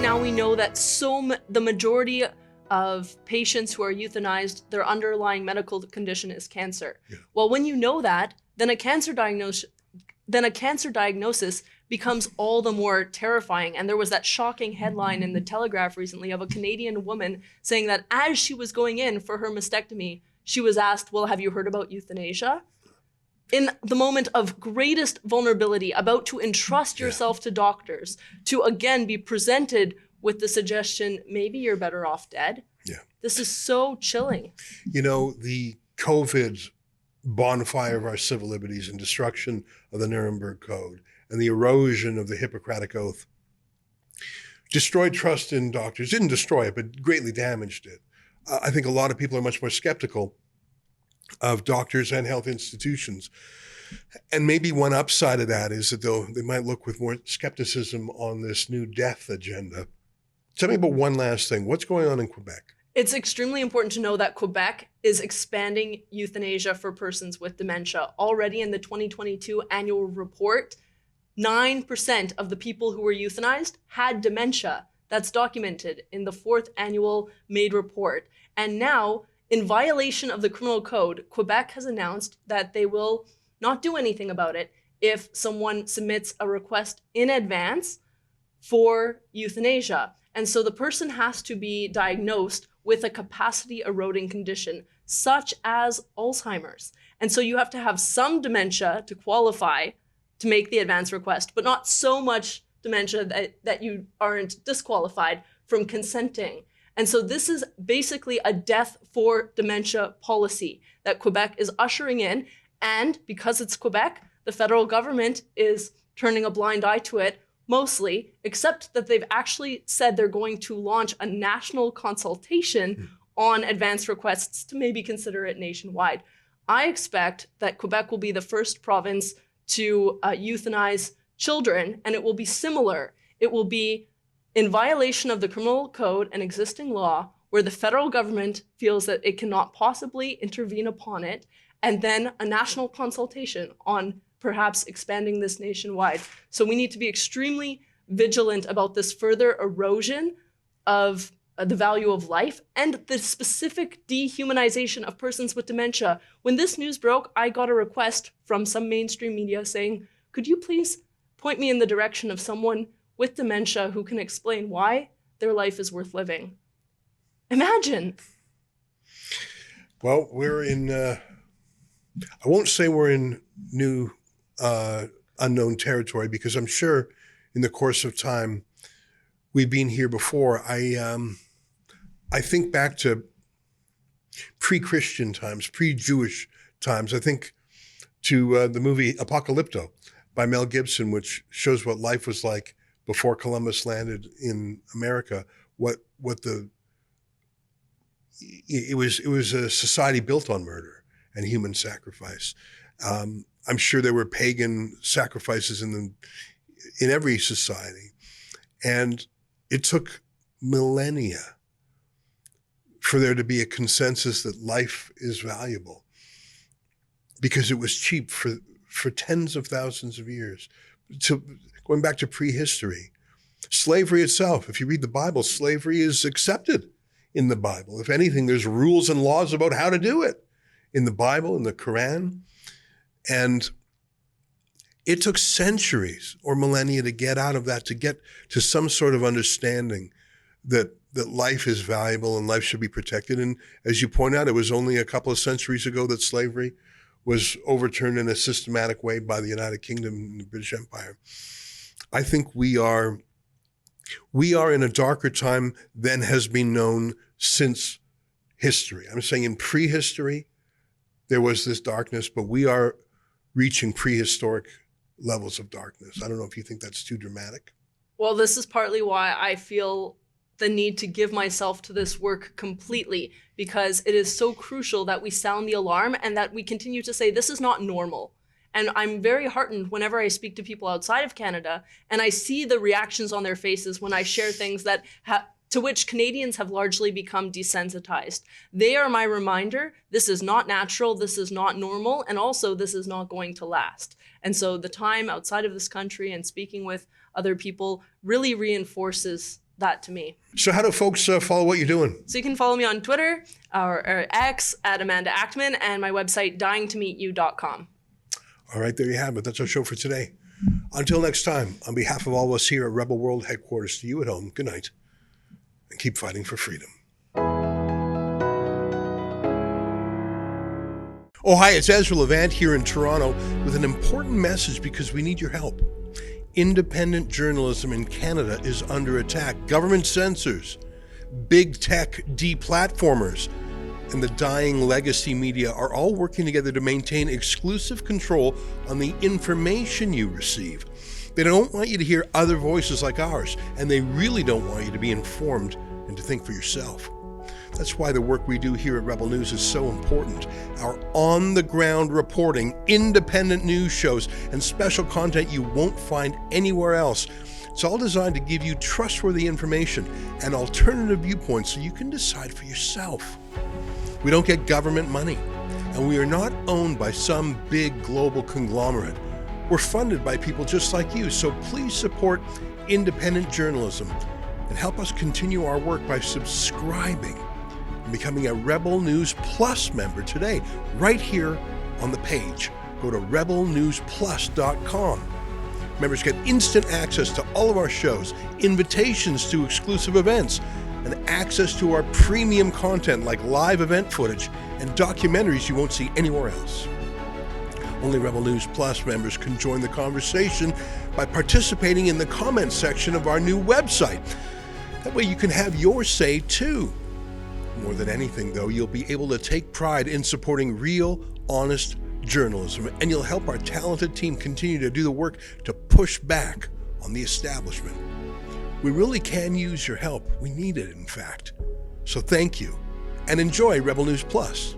Right now, we know that the majority of patients who are euthanized, their underlying medical condition is cancer. Yeah. Well, when you know that, then a cancer diagnosis becomes all the more terrifying. And there was that shocking headline in the Telegraph recently of a Canadian woman saying that as she was going in for her mastectomy, she was asked, well, have you heard about euthanasia? In the moment of greatest vulnerability, about to entrust yourself to doctors, to again be presented with the suggestion, maybe you're better off dead. Yeah. This is so chilling. You know, the COVID bonfire of our civil liberties and destruction of the Nuremberg Code and the erosion of the Hippocratic Oath destroyed trust in doctors. Didn't destroy it, but greatly damaged it. I think a lot of people are much more skeptical of doctors and health institutions. And maybe one upside of that is that they might look with more skepticism on this new death agenda. Tell me about one last thing. What's going on in Quebec? It's extremely important to know that Quebec is expanding euthanasia for persons with dementia. Already in the 2022 annual report, 9% of the people who were euthanized had dementia. That's documented in the 4th annual MAID report. And now, in violation of the criminal code, Quebec has announced that they will not do anything about it if someone submits a request in advance for euthanasia. And so the person has to be diagnosed with a capacity eroding condition, such as Alzheimer's. And so you have to have some dementia to qualify to make the advance request, but not so much dementia that you aren't disqualified from consenting. And so this is basically a death for dementia policy that Quebec is ushering in. And because it's Quebec, the federal government is turning a blind eye to it mostly, except that they've actually said they're going to launch a national consultation on advance requests to maybe consider it nationwide. I expect that Quebec will be the first province to euthanize children, and it will be similar. It will be in violation of the criminal code and existing law, where the federal government feels that it cannot possibly intervene upon it, and then a national consultation on perhaps expanding this nationwide. So we need to be extremely vigilant about this further erosion of the value of life and the specific dehumanization of persons with dementia. When this news broke, I got a request from some mainstream media saying, could you please point me in the direction of someone with dementia who can explain why their life is worth living? Imagine. Well, we're in, I won't say we're in new unknown territory, because I'm sure in the course of time we've been here before. I think back to pre-Christian times, pre-Jewish times. I think to the movie Apocalypto by Mel Gibson, which shows what life was like before Columbus landed in America. It was a society built on murder and human sacrifice. I'm sure there were pagan sacrifices in every society, and it took millennia for there to be a consensus that life is valuable, because it was cheap for tens of thousands of years. Going back to prehistory, slavery itself. If you read the Bible, slavery is accepted in the Bible. If anything, there's rules and laws about how to do it in the Bible, in the Quran. And it took centuries or millennia to get out of that, to get to some sort of understanding that life is valuable and life should be protected. And as you point out, it was only a couple of centuries ago that slavery was overturned in a systematic way by the United Kingdom and the British Empire. I think we are in a darker time than has been known since history. I'm saying in prehistory, there was this darkness, but we are reaching prehistoric levels of darkness. I don't know if you think that's too dramatic. Well, this is partly why I feel the need to give myself to this work completely, because it is so crucial that we sound the alarm and that we continue to say this is not normal. And I'm very heartened whenever I speak to people outside of Canada and I see the reactions on their faces when I share things that to which Canadians have largely become desensitized. They are my reminder, this is not natural, this is not normal, and also this is not going to last. And so the time outside of this country and speaking with other people really reinforces that to me. So how do folks follow what you're doing? So you can follow me on Twitter or X at Amanda Achtman, and my website dyingtomeetyou.com. All right, there you have it. That's our show for today. Until next time, on behalf of all of us here at Rebel World Headquarters, to you at home, good night, and keep fighting for freedom. Oh, hi, it's Ezra Levant here in Toronto with an important message because we need your help. Independent journalism in Canada is under attack. Government censors, big tech deplatformers, and the dying legacy media are all working together to maintain exclusive control on the information you receive. They don't want you to hear other voices like ours, and they really don't want you to be informed and to think for yourself. That's why the work we do here at Rebel News is so important. Our on-the-ground reporting, independent news shows, and special content you won't find anywhere else. It's all designed to give you trustworthy information and alternative viewpoints so you can decide for yourself. We don't get government money, and we are not owned by some big global conglomerate. We're funded by people just like you, so please support independent journalism and help us continue our work by subscribing and becoming a Rebel News Plus member today, right here on the page. Go to rebelnewsplus.com. Members get instant access to all of our shows, invitations to exclusive events, and access to our premium content like live event footage and documentaries you won't see anywhere else. Only Rebel News Plus members can join the conversation by participating in the comments section of our new website. That way you can have your say too. More than anything, though, you'll be able to take pride in supporting real, honest journalism, and you'll help our talented team continue to do the work to push back on the establishment. We really can use your help. We need it, in fact. So thank you, and enjoy Rebel News Plus.